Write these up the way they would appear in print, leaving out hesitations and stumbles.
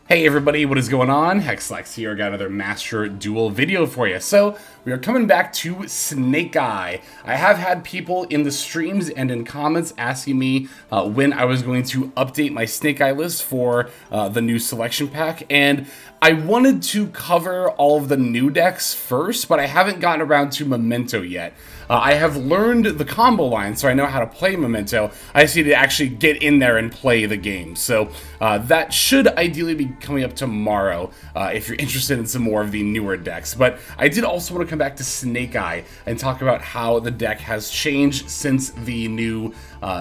Hey everybody, what is going on? Hexlex here, got another Master Duel video for you. So, we are coming back to Snake Eye. I have had people in the streams and in comments asking me when I was going to update my Snake Eye list for the new selection pack, and I wanted to cover all of the new decks first, but I haven't gotten around to Memento yet. I have learned the combo line, so I know how to play Memento. I just need to actually get in there and play the game. So that should ideally be coming up tomorrow if you're interested in some more of the newer decks. But I did also want to come back to Snake Eye and talk about how the deck has changed since the new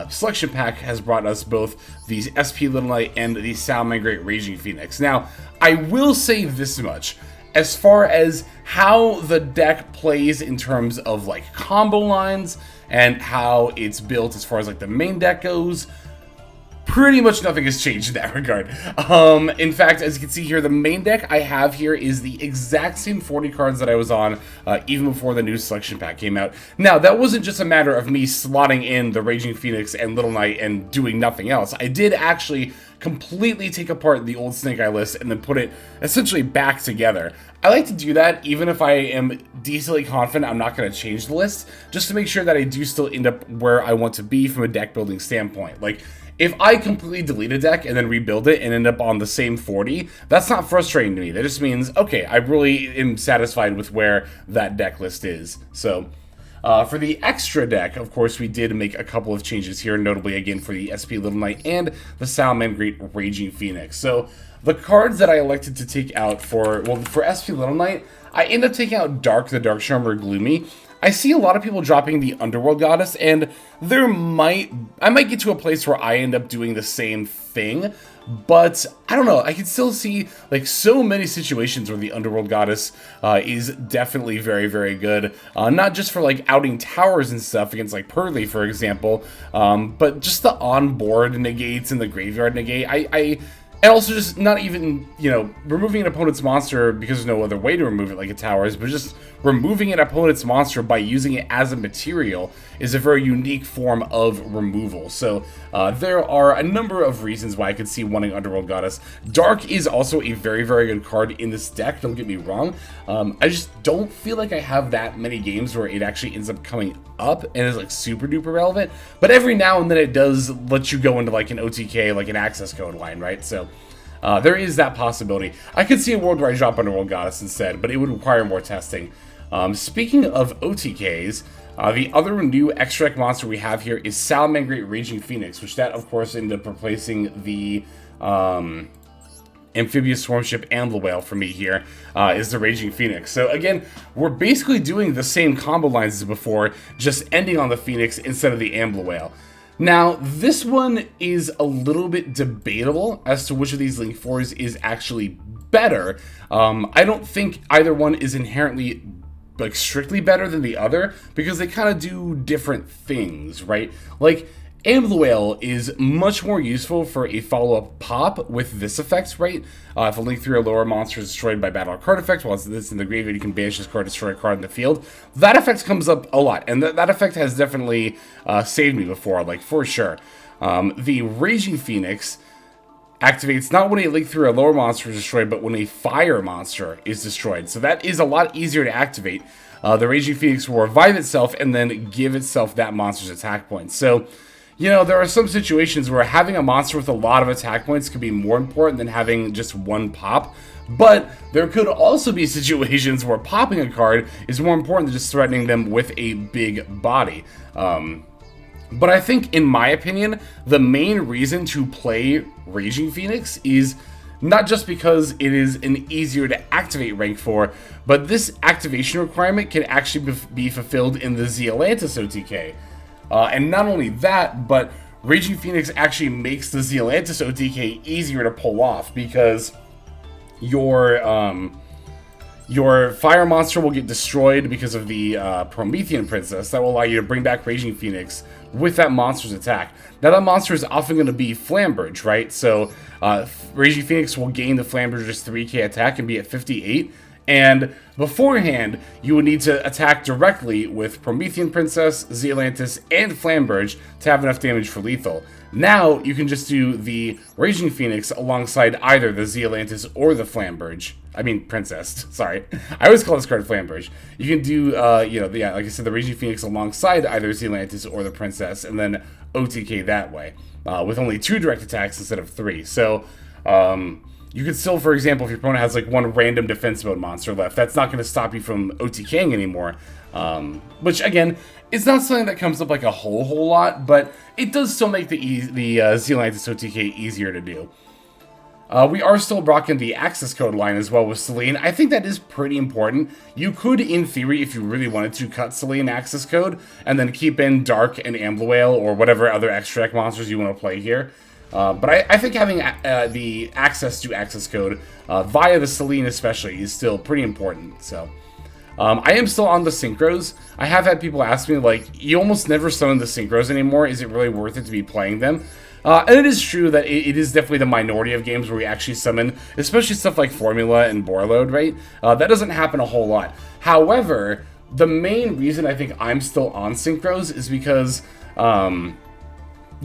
selection pack has brought us both the SP Little Knight and the Salamangreat Raging Phoenix. Now, I will say this much. As far as how the deck plays in terms of like combo lines and how it's built as far as like the main deck goes, pretty much nothing has changed in that regard. In fact, as you can see here, the main deck I have here is the exact same 40 cards that I was on even before the new selection pack came out. Now, that wasn't just a matter of me slotting in the Raging Phoenix and Little Knight and doing nothing else. I did actually completely take apart the old Snake Eye list and then put it essentially back together. I like to do that even if I am decently confident I'm not going to change the list, just to make sure that I do still end up where I want to be from a deck building standpoint. Like, if I completely delete a deck and then rebuild it and end up on the same 40, that's not frustrating to me. That just means, okay, I really am satisfied with where that deck list is. So, for the extra deck, of course, we did make a couple of changes here, notably again for the SP Little Knight and the Salamangreat Raging Phoenix. So, the cards that I elected to take out for SP Little Knight, I ended up taking out Dark, the Dark Charmer Gloomy. I see a lot of people dropping the Underworld Goddess, and I might get to a place where I end up doing the same thing, but I don't know, I can still see like so many situations where the Underworld Goddess is definitely very, very good, not just for like outing towers and stuff against like Purrely, for example, but just the on-board negates and the graveyard negate. And also just not even, removing an opponent's monster because there's no other way to remove it like a towers, but just removing an opponent's monster by using it as a material is a very unique form of removal. So there are a number of reasons why I could see wanting Underworld Goddess. Dark is also a very, very good card in this deck, don't get me wrong. I just don't feel like I have that many games where it actually ends up coming up and is like super duper relevant, but every now and then it does let you go into like an OTK, like an access code line, right? So there is that possibility. I could see a world where I drop Underworld Goddess instead, but it would require more testing. Speaking of OTKs, the other new extra deck monster we have here is Salamangreat Raging Phoenix, which that of course ended up replacing the Amphibious Swarmship and the Whale for me here, is the Raging Phoenix. So again, we're basically doing the same combo lines as before, just ending on the Phoenix instead of the Ambler Whale. Now, this one is a little bit debatable as to which of these Link 4s is actually better. I don't think either one is inherently like strictly better than the other, because they kind of do different things, right? Like, Ambler Whale is much more useful for a follow-up pop with this effect, right? If a Link 3 or lower monster is destroyed by battle card effect, while it's in the graveyard, you can banish this card, destroy a card in the field. That effect comes up a lot, and that effect has definitely saved me before, like, for sure. The Raging Phoenix activates not when a Link 3 or lower monster is destroyed, but when a fire monster is destroyed. So that is a lot easier to activate. The Raging Phoenix will revive itself and then give itself that monster's attack points. So, there are some situations where having a monster with a lot of attack points could be more important than having just one pop, but there could also be situations where popping a card is more important than just threatening them with a big body. But I think, in my opinion, the main reason to play Raging Phoenix is not just because it is an easier to activate rank 4, but this activation requirement can actually be fulfilled in the Zealantis OTK. And not only that, but Raging Phoenix actually makes the Zealantis OTK easier to pull off, because your fire monster will get destroyed because of the Promethean Princess. That will allow you to bring back Raging Phoenix with that monster's attack. Now, that monster is often going to be Floowandereeze, right? So Raging Phoenix will gain the Floowandereeze's 3k attack and be at 58. And beforehand, you would need to attack directly with Promethean Princess, Zealantis, and Floowandereeze to have enough damage for lethal. Now you can just do the Raging Phoenix alongside either the Zealantis or the Flambridge. I mean, Princess. Sorry. I always call this card Flambridge. You can do, like I said, the Raging Phoenix alongside either Zealantis or the Princess, and then OTK that way, with only 2 direct attacks instead of 3. So, you could still, for example, if your opponent has like 1 random defense mode monster left, that's not going to stop you from OTKing anymore. Which, again, it's not something that comes up like a whole lot, but it does still make the Zealantis OTK easier to do. We are still rocking the access code line as well with Selene. I think that is pretty important. You could, in theory, if you really wanted to, cut Selene access code and then keep in Dark and Ambluale or whatever other extra deck monsters you want to play here. But I think having the access to access code via the Selene especially is still pretty important. So I am still on the Synchros. I have had people ask me, like, you almost never summon the Synchros anymore. Is it really worth it to be playing them? And it is true that it is definitely the minority of games where we actually summon, especially stuff like Formula and Borload, right? That doesn't happen a whole lot. However, the main reason I think I'm still on Synchros is because,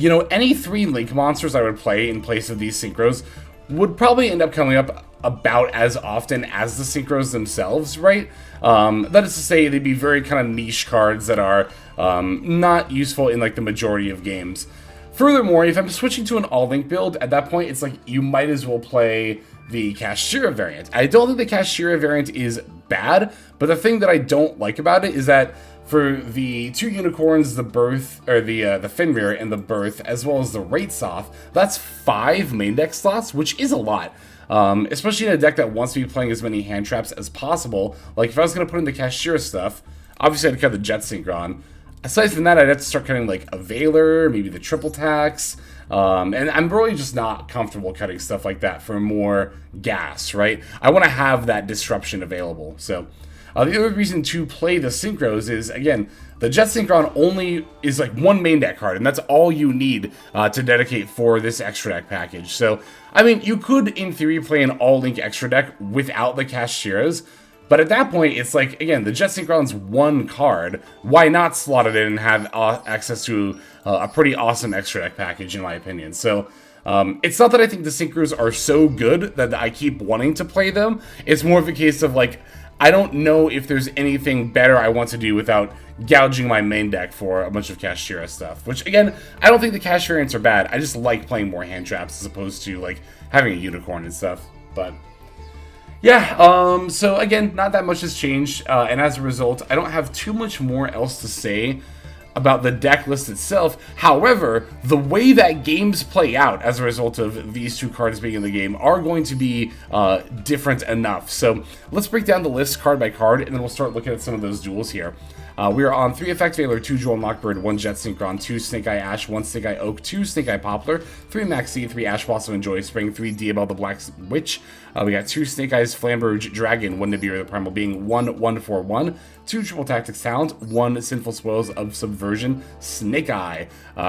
any 3 Link monsters I would play in place of these Synchros would probably end up coming up about as often as the Synchros themselves, right? That is to say, they'd be very kind of niche cards that are not useful in like the majority of games. Furthermore, if I'm switching to an all-link build, at that point, it's like you might as well play the Kashira variant. I don't think the Kashira variant is bad, but the thing that I don't like about it is that for the 2 unicorns, the Birth, or the Fenrir and the Birth, as well as the Raitsoth, that's 5 main deck slots, which is a lot. Especially in a deck that wants to be playing as many hand traps as possible. Like, if I was going to put in the Kashira stuff, obviously I'd cut the Jet Synchron. Aside from that, I'd have to start cutting, like, a Veiler, maybe the Triple Tax, and I'm really just not comfortable cutting stuff like that for more gas, right? I want to have that disruption available, so... the other reason to play the Synchros is, again, the Jet Synchron only is like 1 main deck card, and that's all you need to dedicate for this extra deck package. So, I mean, you could, in theory, play an all-link extra deck without the Kashiras, but at that point, it's like, again, the Jet Synchron's 1 card. Why not slot it in and have access to a pretty awesome extra deck package, in my opinion? So, it's not that I think the Synchros are so good that I keep wanting to play them. It's more of a case of, like, I don't know if there's anything better I want to do without gouging my main deck for a bunch of Kashira stuff. Which, again, I don't think the Cash variants are bad. I just like playing more hand traps as opposed to, like, having a unicorn and stuff. But, yeah, so, again, not that much has changed. And as a result, I don't have too much more else to say about the deck list itself. However, the way that games play out as a result of these 2 cards being in the game are going to be different enough. So let's break down the list card by card, and then we'll start looking at some of those duels here. We are on 3 Effect Veiler, 2 Jewel Mockbird, 1 Jet Synchron, 2 Snake Eye Ash, 1 Snake Eye Oak, 2 Snake Eye Poplar, 3 Maxi, 3 Ash Blossom and Joy Spring, 3 Diabel the Black Witch. We got 2 Snake Eyes Flamberge Dragon, 1 Nibiru the Primal Being, 1/1/4/1, 2 Triple Tactics Talent, 1 Sinful Spoils of Subversion Snake Eye,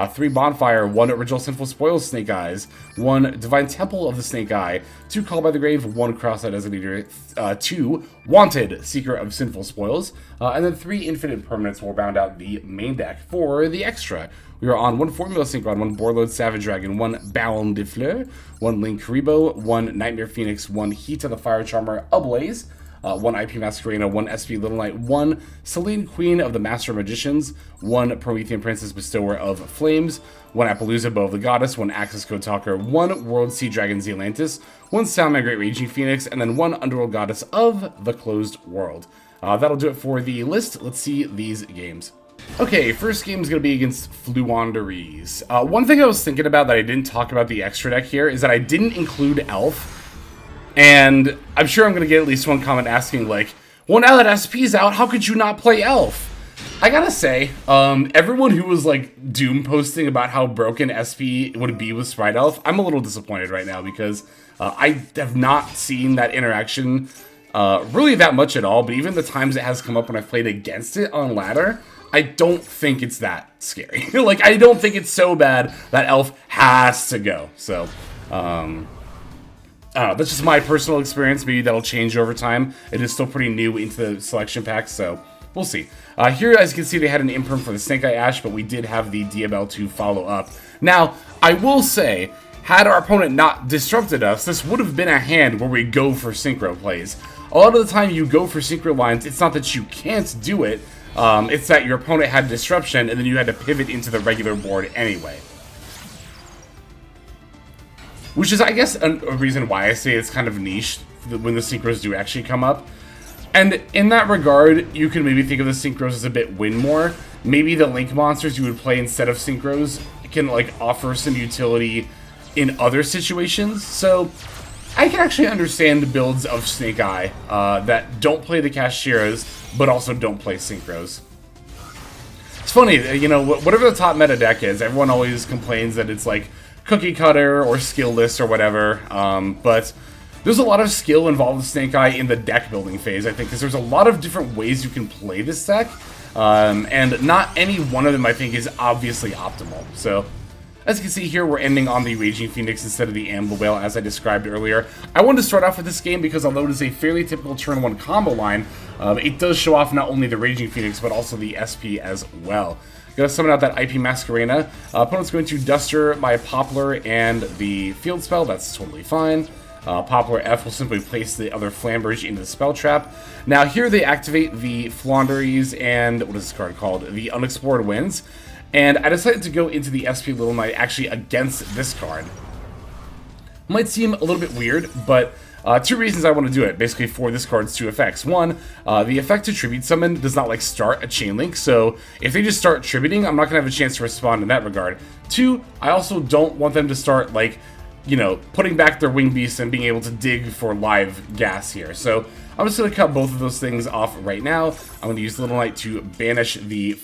3 Bonfire, 1 Original Sinful Spoils Snake Eyes, 1 Divine Temple of the Snake Eye, 2 Call by the Grave, 1 Cross-Eyed Designator, 2 Wanted Seeker of Sinful Spoils, and then 3 Infinite Permanents will round out the main deck for the extra. We are on 1 Formula Synchron, 1 Borload Savage Dragon, 1 Ballon de Fleur, 1 Link Karibo, 1 Nightmare Phoenix, 1 Hita the Fire Charmer Ablaze, 1 IP Masquerena, 1 SP Little Knight, 1 Selene Queen of the Master Magicians, 1 Promethean Princess Bestower of Flames, 1 Appaloosa Bow of the Goddess, 1 Access Code Talker, 1 World Sea Dragon Zealantis, 1 Soundman Great Raging Phoenix, and then 1 Underworld Goddess of the Closed World. That'll do it for the list. Let's see these games. Okay, first game is going to be against Floowandereeze. One thing I was thinking about that I didn't talk about the extra deck here is that I didn't include Elf. And I'm sure I'm going to get at least one comment asking, like, well, now that SP's out, how could you not play Elf? I gotta say, everyone who was, like, doom posting about how broken SP would be with Sprite Elf, I'm a little disappointed right now because I have not seen that interaction really that much at all. But even the times it has come up when I've played against it on ladder, I don't think it's that scary. Like, I don't think it's so bad that Elf has to go. So, I don't know, that's just my personal experience. Maybe that'll change over time. It is still pretty new into the selection pack, so we'll see. Here, as you can see, they had an imperm for the Snake Eye Ash, but we did have the Diabell to follow up. Now, I will say, had our opponent not disrupted us, this would have been a hand where we go for Synchro plays. A lot of the time you go for Synchro lines, it's not that you can't do it, it's that your opponent had disruption and then you had to pivot into the regular board anyway. Which is, I guess, a reason why I say it's kind of niche when the Synchros do actually come up. And in that regard, you can maybe think of the Synchros as a bit win more. Maybe the Link monsters you would play instead of Synchros can, like, offer some utility in other situations. So I can actually understand builds of Snake Eye that don't play the Kashiras, but also don't play Synchros. It's funny, you know, whatever the top meta deck is, everyone always complains that it's like cookie cutter or skillless or whatever, but there's a lot of skill involved with Snake Eye in the deck building phase, I think, because there's a lot of different ways you can play this deck, and not any one of them, I think, is obviously optimal. So, as you can see here, we're ending on the Raging Phoenix instead of the Amble Whale, as I described earlier. I wanted to start off with this game because although it is a fairly typical turn 1 combo line, it does show off not only the Raging Phoenix, but also the SP as well. Gonna summon out that IP Masquerena. Opponent's going to Duster my Poplar and the Field Spell, that's totally fine. Poplar F will simply place the other Floowandereeze into the spell trap. Now here they activate the Floowandereeze and, what is this card called? The Unexplored Winds. And I decided to go into the SP Little Knight actually against this card. Might seem a little bit weird, but two reasons I want to do it, basically for this card's two effects. One, the effect to Tribute Summon does not like start a chain link, so if they just start tributing, I'm not going to have a chance to respond in that regard. Two, I also don't want them to start, like, you know, putting back their Wing Beasts and being able to dig for live gas here. So I'm just going to cut both of those things off right now. I'm going to use Little Knight to banish the,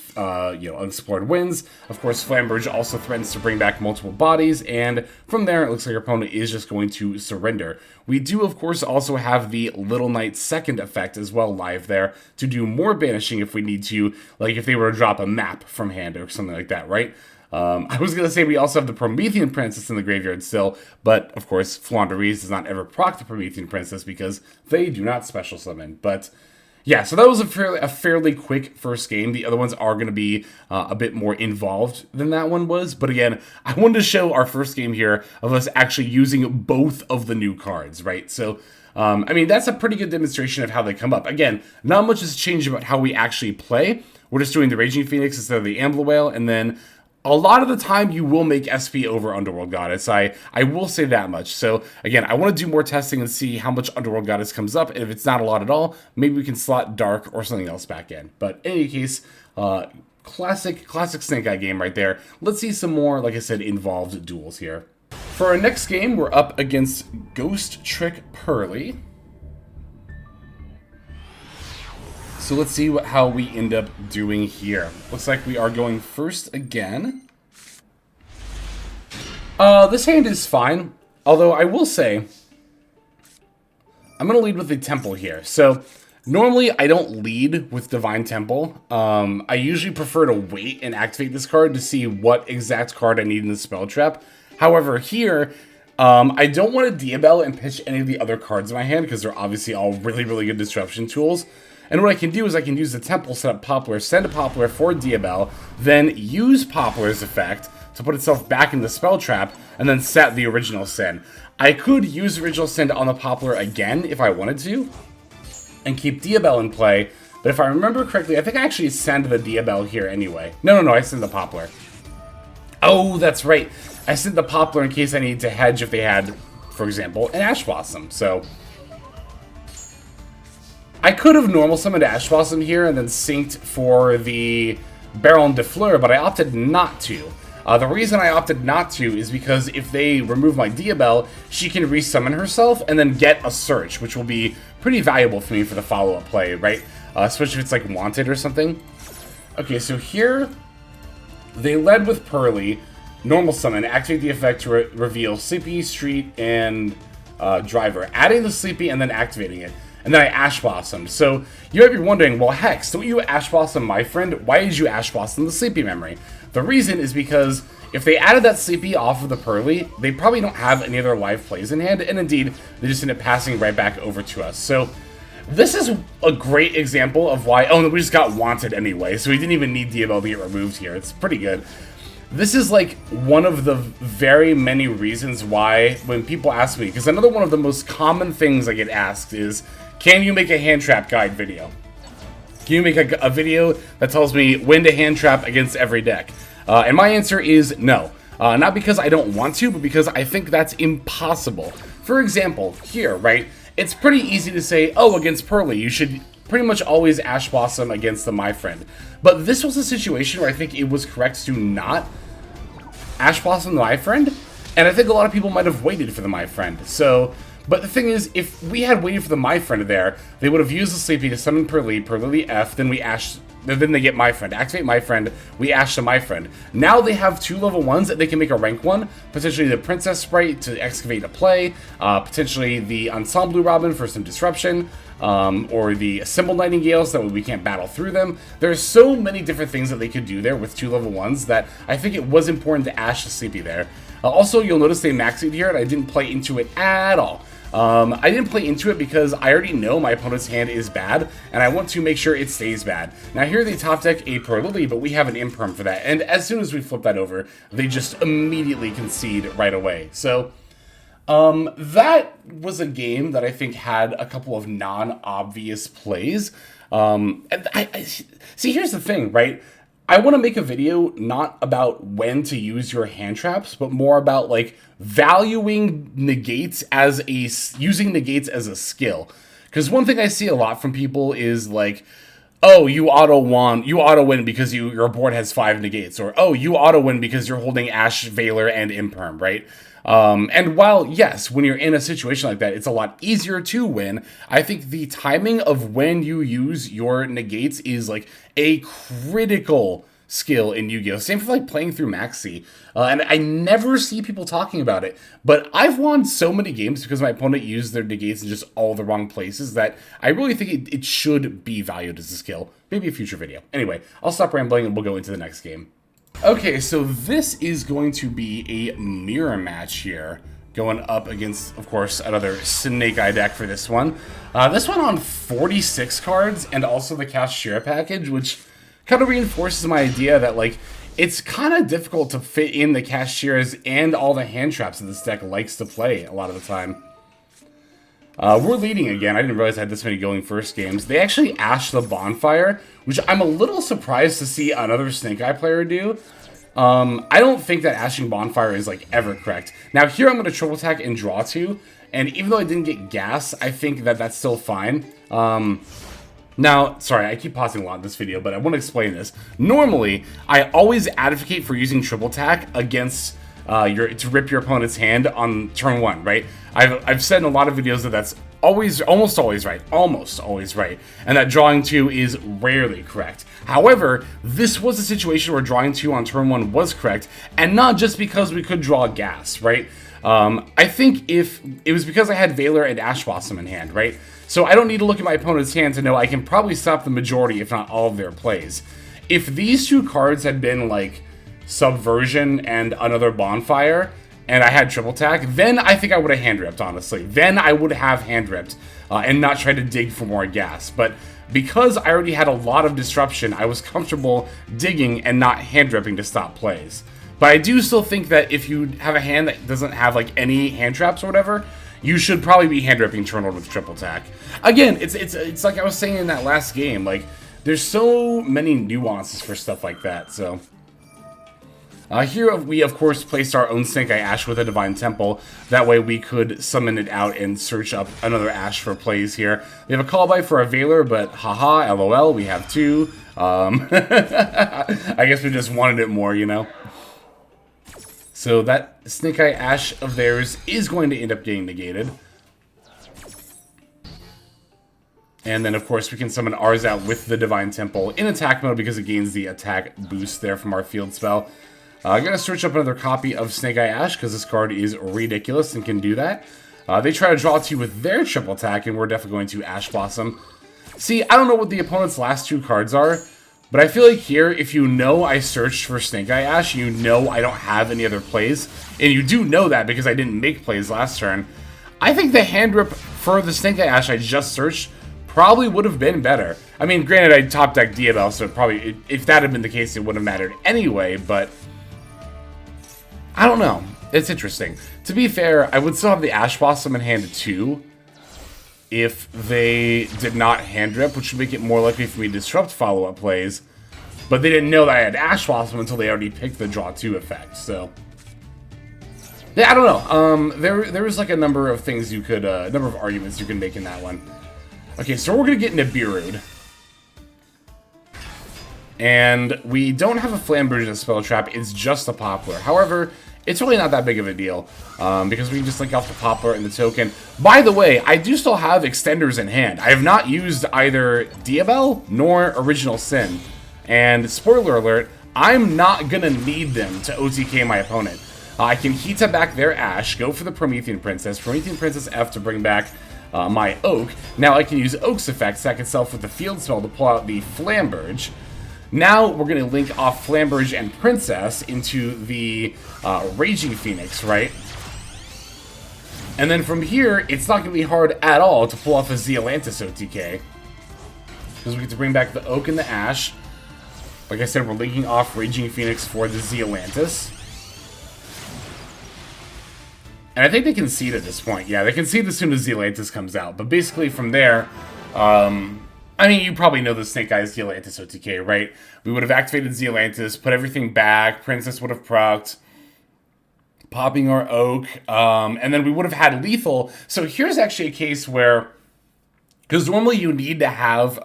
you know, Unexplored Winds. Of course, Floowandereeze also threatens to bring back multiple bodies, and from there, it looks like your opponent is just going to surrender. We do, of course, also have the Little Knight's second effect as well live there to do more banishing if we need to, like if they were to drop a map from hand or something like that, right? I was going to say we also have the Promethean Princess in the graveyard still, but of course Floowandereeze does not ever proc the Promethean Princess because they do not special summon. But yeah, so that was a fairly quick first game. The other ones are going to be a bit more involved than that one was. But again, I wanted to show our first game here of us actually using both of the new cards, right? So I mean, that's a pretty good demonstration of how they come up. Again, not much has changed about how we actually play. We're just doing the Raging Phoenix instead of the Amble Whale, and then a lot of the time, you will make SP over Underworld Goddess. I will say that much. So, again, I want to do more testing and see how much Underworld Goddess comes up. And if it's not a lot at all, maybe we can slot Dark or something else back in. But in any case, classic Snake Eye game right there. Let's see some more, like I said, involved duels here. For our next game, we're up against Ghost Trick Purrely. So let's see how we end up doing here. Looks like we are going first again. This hand is fine, although I will say, I'm going to lead with the Temple here. So normally I don't lead with Divine Temple. I usually prefer to wait and activate this card to see what exact card I need in the spell trap. However, here, I don't want to Diabell and pitch any of the other cards in my hand because they're obviously all really, really good disruption tools. And what I can do is I can use the Temple, set up Poplar, send a Poplar for Diabell, then use Poplar's effect to put itself back in the spell trap, and then set the original send. I could use original send on the Poplar again if I wanted to, and keep Diabell in play, but if I remember correctly, I think I actually send the Diabell here anyway. No, I send the Poplar. Oh, that's right. I sent the Poplar in case I needed to hedge if they had, for example, an Ash Blossom, so I could have normal summoned Ash Blossom here and then synced for the Baron de Fleur, but I opted not to. The reason I opted not to is because if they remove my Diabell, she can resummon herself and then get a search, which will be pretty valuable for me for the follow-up play, right? Especially if it's like Wanted or something. Okay, so here they led with Purrely, normal summon, activate the effect to reveal Sleepy, Street, and Driver, adding the Sleepy and then activating it. And then I Ash Blossomed. So you might be wondering, well, Hex, don't you Ash Blossom my friend? Why did you Ash Blossom the Sleepy memory? The reason is because if they added that Sleepy off of the Purrely, they probably don't have any other live plays in hand, and indeed, they just end up passing right back over to us. So This is a great example of why... Oh, no, we just got wanted anyway, so we didn't even need DML to get removed here. It's pretty good. This is like one of the very many reasons why when people ask me, because another one of the most common things I get asked is, can you make a hand trap guide video? Can you make a video that tells me when to hand trap against every deck? And my answer is no. Not because I don't want to, but because I think that's impossible. For example, here, right, it's pretty easy to say, oh, against Purrely, you should pretty much always Ash Blossom against the My Friend. But this was a situation where I think it was correct to not Ash Blossom the My Friend, and I think a lot of people might have waited for the My Friend. So, but the thing is, if we had waited for the My Friend there, they would have used the Sleepy to summon Purrely, Purrely F, then we Ash... Then they get My Friend. Activate My Friend, we Ash to My Friend. Now they have 2 level 1s that they can make a rank 1. Potentially the Princess Sprite to excavate a play. Potentially the Ensemble Robin for some disruption. Or the Assembled Nightingales, that way we can't battle through them. There's so many different things that they could do there with 2 level 1s that I think it was important to Ash to Sleepy there. Also, you'll notice they maxied here, and I didn't play into it at all. I didn't play into it because I already know my opponent's hand is bad, and I want to make sure it stays bad. Now here they top deck a Purrely, but we have an Imperm for that, and as soon as we flip that over, they just immediately concede right away. So, that was a game that I think had a couple of non-obvious plays. And see, here's the thing, right? I want to make a video not about when to use your hand traps, but more about like valuing negates as using negates as a skill. Because one thing I see a lot from people is like, oh, you auto win because your board has 5 negates, or oh, you auto win because you're holding Ash, Veiler, and Imperm, right? And while, yes, when you're in a situation like that, it's a lot easier to win, I think the timing of when you use your negates is like a critical skill in Yu-Gi-Oh! Same for like playing through Maxi. And I never see people talking about it, but I've won so many games because my opponent used their negates in just all the wrong places that I really think it should be valued as a skill. Maybe a future video. Anyway, I'll stop rambling and we'll go into the next game. Okay, so this is going to be a mirror match here, going up against, of course, another Snake Eye deck for this one. This one on 46 cards, and also the Cashier package, which kind of reinforces my idea that, like, it's kind of difficult to fit in the Cashiers and all the hand traps that this deck likes to play a lot of the time. We're leading again. I didn't realize I had this many going first games. They actually Ash the Bonfire, which I'm a little surprised to see another Snake Eye player do. I don't think that Ashing Bonfire is, like, ever correct. Now, here I'm going to triple attack and draw 2, and even though I didn't get gas, I think that that's still fine. Now, sorry, I keep pausing a lot in this video, but I want to explain this. Normally, I always advocate for using triple attack against... to rip your opponent's hand on turn 1, right? I've said in a lot of videos that that's almost always right, and that drawing 2 is rarely correct. However, this was a situation where drawing 2 on turn 1 was correct, and not just because we could draw gas, right? I think if it was because I had Veiler and Ash Blossom in hand, right? So I don't need to look at my opponent's hand to know I can probably stop the majority, if not all of their plays. If these 2 cards had been like Subversion and another Bonfire, and I had triple attack, then I think I would have hand ripped, honestly. Then I would have hand ripped and not try to dig for more gas. But because I already had a lot of disruption, I was comfortable digging and not hand ripping to stop plays. But I do still think that if you have a hand that doesn't have like any hand traps or whatever, you should probably be hand ripping turn 1 with triple attack. Again, it's like I was saying in that last game, like there's so many nuances for stuff like that, so... Here we, of course, placed our own Snake Eye Ash with a Divine Temple. That way we could summon it out and search up another Ash for plays here. We have a Call By for a Veiler, but haha, lol, we have 2. I guess we just wanted it more, you know? So that Snake Eye Ash of theirs is going to end up getting negated. And then, of course, we can summon ours out with the Divine Temple in attack mode because it gains the attack boost there from our field spell. I'm going to search up another copy of Snake Eye Ash because this card is ridiculous and can do that. They try to draw 2 with their triple attack, and we're definitely going to Ash Blossom. See, I don't know what the opponent's last 2 cards are, but I feel like here, if you know I searched for Snake Eye Ash, you know I don't have any other plays, and you do know that because I didn't make plays last turn, I think the hand rip for the Snake Eye Ash I just searched probably would have been better. I mean, granted, I top deck Diabel, so probably, if that had been the case, it wouldn't have mattered anyway, but I don't know. It's interesting. To be fair, I would still have the Ash Blossom in hand too, if they did not hand rip, which would make it more likely for me to disrupt follow-up plays. But they didn't know that I had Ash Blossom until they already picked the draw 2 effect, so yeah, I don't know. There was like a number of things you could, a number of arguments you can make in that one. Okay, so we're gonna get into Beerud. And we don't have a Floowandereeze and a Spell Trap, it's just a Poplar. However, it's really not that big of a deal, because we can just link off the Poplar and the token. By the way, I do still have extenders in hand. I have not used either Diabel nor Original Sin. And spoiler alert, I'm not gonna need them to OTK my opponent. I can Hita back their Ash, go for the Promethean Princess F to bring back my Oak. Now I can use Oak's effect, stack itself with the Field Spell to pull out the Floowandereeze. Now we're going to link off Floowandereeze and Princess into the Raging Phoenix, right? And then from here, it's not going to be hard at all to pull off a Zealantis OTK. Because we get to bring back the Oak and the Ash. Like I said, we're linking off Raging Phoenix for the Zealantis. And I think they concede at this point. Yeah, they concede as soon as Zealantis comes out. But basically from there, I mean, you probably know the Snake Eyes Zealantis OTK, right? We would have activated Zealantis, put everything back, Princess would have procced, popping our Oak, and then we would have had lethal. So here's actually a case where, because normally you need to have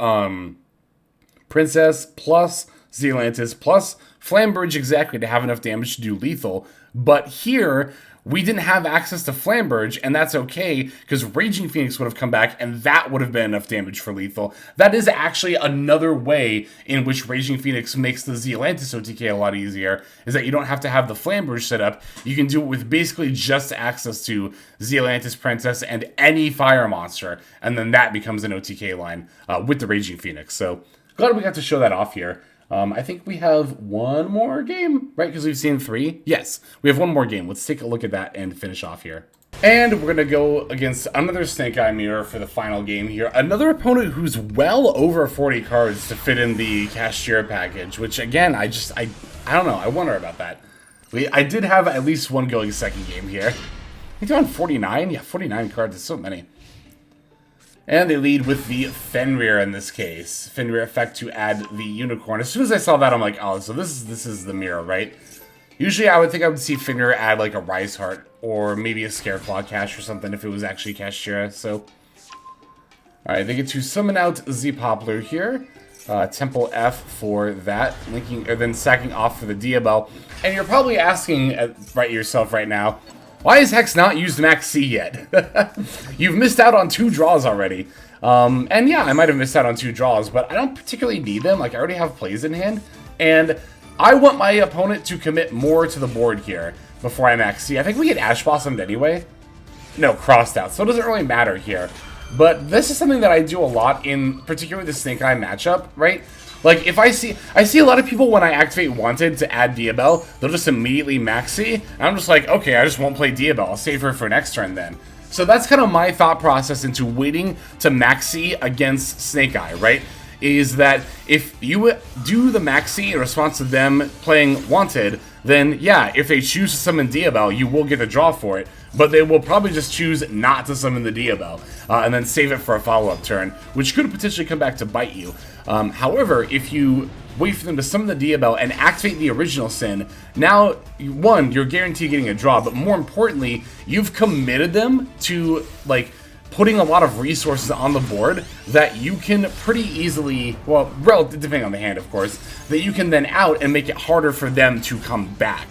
Princess plus Zealantis plus Floowandereeze exactly to have enough damage to do lethal, but here we didn't have access to Floowandereeze, and that's okay, because Raging Phoenix would have come back, and that would have been enough damage for lethal. That is actually another way in which Raging Phoenix makes the Zealantis OTK a lot easier, is that you don't have to have the Floowandereeze set up. You can do it with basically just access to Zealantis Princess and any fire monster, and then that becomes an OTK line with the Raging Phoenix. So, glad we got to show that off here. I think we have one more game, right? Because we've seen 3. Yes, we have one more game. Let's take a look at that and finish off here. And we're going to go against another Snake Eye Mirror for the final game here. Another opponent who's well over 40 cards to fit in the Cashier package, which again, I don't know. I wonder about that. I did have at least one going second game here. I think they're on 49? Yeah, 49 cards. That's so many. And they lead with the Fenrir in this case. Fenrir effect to add the Unicorn. As soon as I saw that, I'm like, oh, so this is the mirror, right? Usually I would think I would see Fenrir add like a Rise Heart or maybe a Scareclaw Cash or something if it was actually Cashier, so. Alright, they get to summon out Z Poplar here. Temple F for that. Linking, or then sacking off for the Diabel. And you're probably asking yourself right now, why has Hex not used Max C yet? You've missed out on 2 draws already. And yeah, I might have missed out on 2 draws, but I don't particularly need them. Like, I already have plays in hand. And I want my opponent to commit more to the board here before I Max C. I think we get Ash Blossomed anyway. No, crossed out, so it doesn't really matter here. But this is something that I do a lot in particularly the Snake Eye matchup, right? Like, if I see a lot of people when I activate Wanted to add Diabel, they'll just immediately Maxi, and I'm just like, okay, I just won't play Diabel, I'll save her for next turn then. So that's kind of my thought process into waiting to Maxi against Snake Eye, right? Is that if you do the Maxi in response to them playing Wanted, then yeah, if they choose to summon Diabel, you will get a draw for it, but they will probably just choose not to summon the Diabel, and then save it for a follow-up turn, which could potentially come back to bite you. However, if you wait for them to summon the Diabel and activate the Original Sin, now, one, you're guaranteed getting a draw, but more importantly, you've committed them to, like, putting a lot of resources on the board that you can pretty easily, well, depending on the hand, of course, that you can then out and make it harder for them to come back.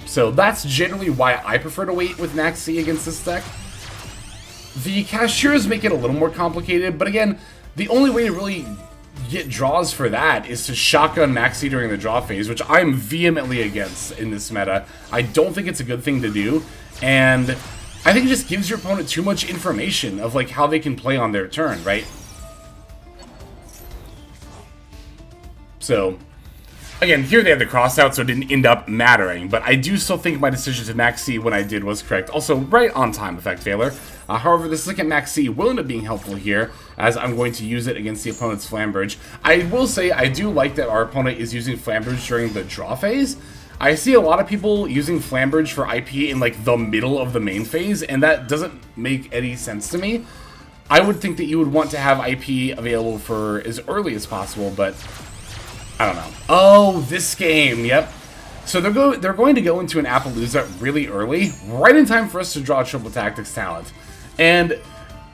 So that's generally why I prefer to wait with Max C against this deck. The Cashiers make it a little more complicated, but again, the only way to really get draws for that is to shotgun Maxi during the draw phase, which I'm vehemently against in this meta. I don't think it's a good thing to do, and I think it just gives your opponent too much information of like how they can play on their turn, right? So, again, here they had the cross out, so it didn't end up mattering, but I do still think my decision to Max C when I did was correct. Also, right on time, Effect Failure. However, the second Max C will end up being helpful here, as I'm going to use it against the opponent's Flambridge. I will say I do like that our opponent is using Flambridge during the draw phase. I see a lot of people using Flambridge for IP in like the middle of the main phase, and that doesn't make any sense to me. I would think that you would want to have IP available for as early as possible, but I don't know. Oh, this game, yep. So they're going to go into an Appaloosa really early, right in time for us to draw Triple Tactics talent. And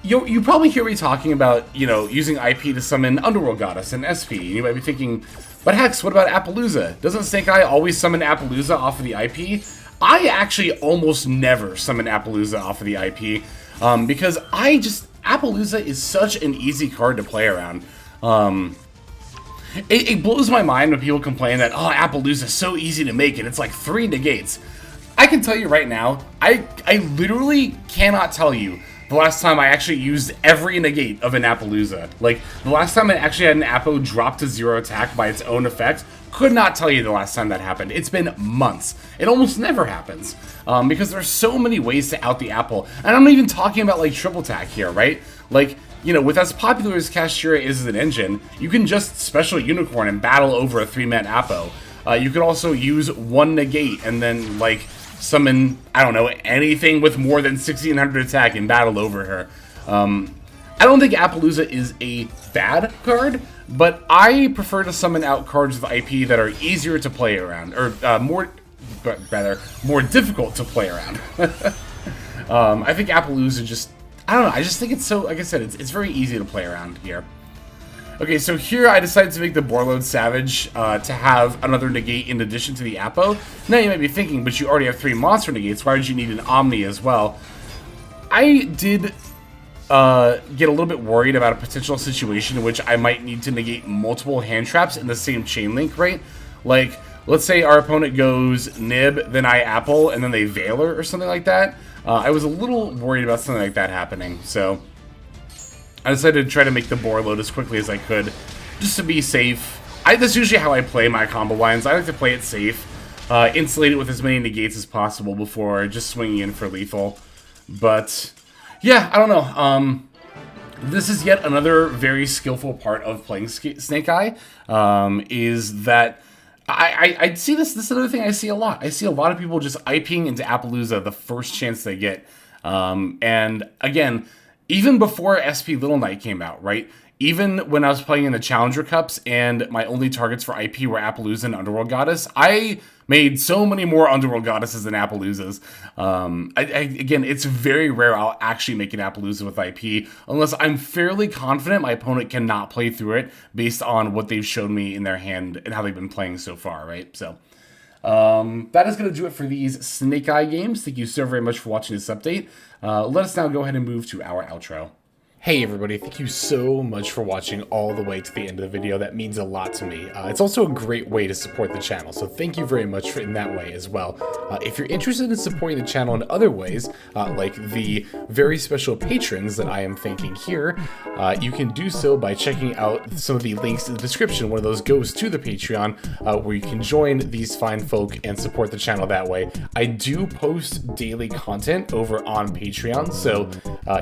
you probably hear me talking about, you know, using IP to summon Underworld Goddess and SP. And you might be thinking, but Hex, what about Appaloosa? Doesn't Snake Eye always summon Appaloosa off of the IP? I actually almost never summon Appaloosa off of the IP, because Appaloosa is such an easy card to play around. It blows my mind when people complain that, oh, Appaloosa is so easy to make, and it's like 3 negates. I can tell you right now, I literally cannot tell you the last time I actually used every negate of an Appaloosa. Like, the last time I actually had an Appo drop to 0 attack by its own effect, could not tell you the last time that happened. It's been months. It almost never happens, because there's so many ways to out the Apple. And I'm not even talking about, like, triple attack here, right? Like, you know, with as popular as Kashtira is as an engine, you can just special Unicorn and battle over a 3-man Appo. You could also use 1 negate and then, like, summon, I don't know, anything with more than 1600 attack and battle over her. I don't think Appaloosa is a bad card, but I prefer to summon out cards with IP that are easier to play around, or more difficult to play around. I think Appaloosa just, I don't know, I just think it's so, like I said, it's very easy to play around here. Okay, so here I decided to make the Borload Savage to have another negate in addition to the Appo. Now you might be thinking, but you already have 3 monster negates, why would you need an Omni as well? I did get a little bit worried about a potential situation in which I might need to negate multiple hand traps in the same chain link, right? Like, let's say our opponent goes Nib, then I Apple, and then they Veiler or something like that. I was a little worried about something like that happening, so I decided to try to make the board load as quickly as I could, just to be safe. That's usually how I play my combo lines. I like to play it safe, insulate it with as many negates as possible before just swinging in for lethal. But yeah, I don't know. This is yet another very skillful part of playing Snake Eye, is that I see this is another thing I see a lot. I see a lot of people just IPing into Appaloosa the first chance they get. And again, even before SP Little Knight came out, right? Even when I was playing in the Challenger Cups and my only targets for IP were Appaloosa and Underworld Goddess, I made so many more Underworld Goddesses than Appaloosas. Again, it's very rare I'll actually make an Appaloosa with IP, unless I'm fairly confident my opponent cannot play through it based on what they've shown me in their hand and how they've been playing so far, right? So that is going to do it for these Snake Eye games. Thank you so very much for watching this update. Let us now go ahead and move to our outro. Hey everybody, thank you so much for watching all the way to the end of the video. That means a lot to me. It's also a great way to support the channel, so thank you very much in that way as well. If you're interested in supporting the channel in other ways, like the very special patrons that I am thanking here, you can do so by checking out some of the links in the description. One of those goes to the Patreon, where you can join these fine folk and support the channel that way. I do post daily content over on Patreon, so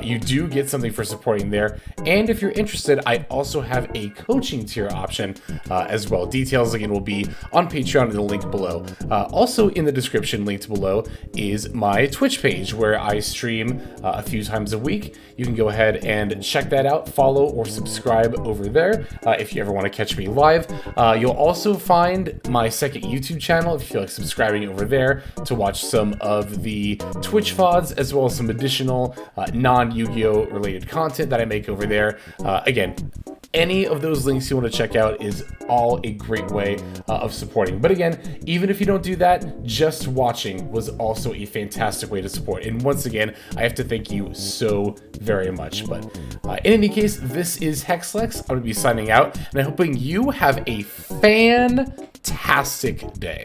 you do get something for supporting there. And if you're interested, I also have a coaching tier option as well. Details again will be on Patreon in the link below. Also in the description linked below is my Twitch page where I stream a few times a week. You can go ahead and check that out, follow or subscribe over there if you ever want to catch me live. You'll also find my second YouTube channel if you feel like subscribing over there to watch some of the Twitch VODs as well as some additional non-Yu-Gi-Oh related content that I make over there. Again, any of those links you want to check out is all a great way of supporting. But again, even if you don't do that, just watching was also a fantastic way to support. And once again, I have to thank you so very much. But in any case, this is Hexlex. I'm going to be signing out, and I'm hoping you have a fantastic day.